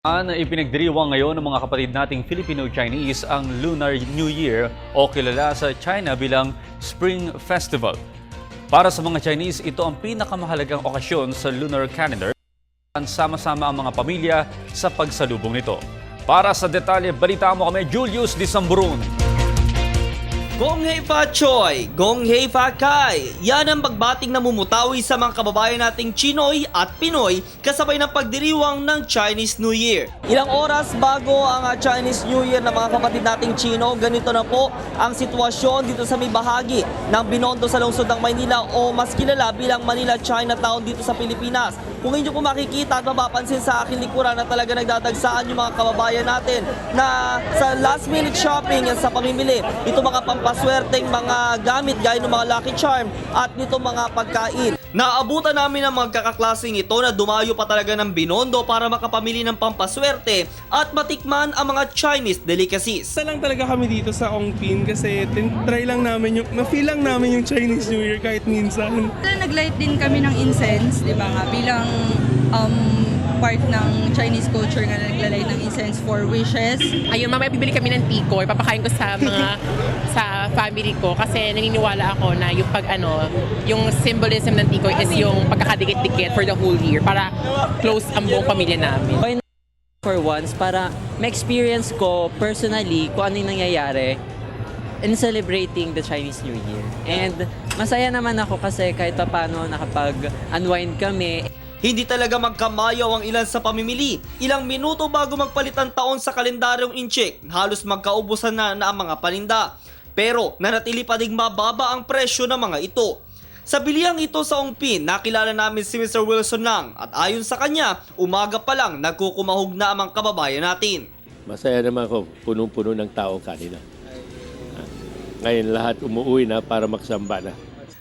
Ipinagdiriwang ngayon ng mga kapatid nating Filipino-Chinese ang Lunar New Year o kilala sa China bilang Spring Festival. Para sa mga Chinese, ito ang pinakamahalagang okasyon sa lunar calendar. Sama-sama ang mga pamilya sa pagsalubong nito. Para sa detalye, balita mo kami Julius Disamburon. Gong Hei Fa Choi, Gong Hei Fa Kai. Yan ang pagbating na mumutawi sa mga kababayan nating Chinoy at Pinoy kasabay ng pagdiriwang ng Chinese New Year. Ilang oras bago ang Chinese New Year ng mga kapatid nating Chino, ganito na po ang sitwasyon dito sa may bahagi ng Binondo sa lungsod ng Maynila o mas kilala bilang Manila Chinatown dito sa Pilipinas. Kung inyo po makikita at mapapansin sa aking likuran na talaga nagdadagsaan yung mga kababayan natin na sa last minute shopping sa pamimili. Ito mga pampaswerteng mga gamit gaya ng mga Lucky Charm at nito mga pagkain. Naabutan namin ang magkakaklaseng ito na dumayo pa talaga ng Binondo para makapamili ng pampaswerte at matikman ang mga Chinese delicacies. Isa lang talaga kami dito sa Ongpin kasi try lang namin na-feel lang namin yung Chinese New Year kahit minsan. Naglight din kami ng incense, di ba nga, bilang part ng Chinese culture nga naglalight ng incense for wishes. Ayun, mamaya bibili kami ng tikoy, papakain ko sa mga sa family ko kasi naniniwala ako na yung symbolism ng tikoy is yung pagkakadikit-dikit for the whole year para close ang buong pamilya namin. For once, para ma-experience ko personally kung ano yung nangyayari in celebrating the Chinese New Year. And masaya naman ako kasi kahit paano nakapag-unwind kami. Hindi talaga magkamayaw ang ilan sa pamimili. Ilang minuto bago magpalit ang taon sa kalendaryong incheck, halos magkaubusan na ang mga paninda. Pero nanatili pa ding mababa ang presyo ng mga ito. Sa bilihang ito sa Ongpin, nakilala namin si Mr. Wilson Lang at ayon sa kanya, umaga pa lang nagkukumahog na ang mga kababayan natin. Masaya naman ako, punong-puno ng tao kanina. Ngayon lahat umuwi na para magsamba na.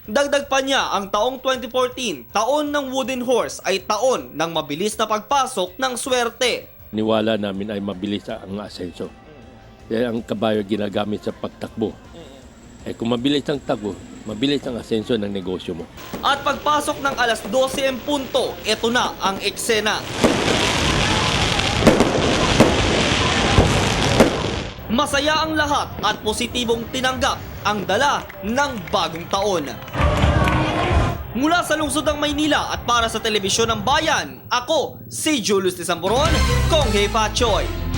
Dagdag pa niya, ang taong 2014, taon ng Wooden Horse ay taon ng mabilis na pagpasok ng swerte. Niwala namin ay mabilis ang asenso. Dahil ang kabayo ginagamit sa pagtakbo. Kung mabilis ang takbo, mabilis ang asenso ng negosyo mo. At pagpasok ng alas 12 en punto, ito na ang eksena. Masaya ang lahat at positibong tinanggap ang dala ng bagong taon. Mula sa lungsod ng Maynila at para sa Telebisyon ng Bayan, ako si Julius Disamburon, Gong Hei Fa Choi.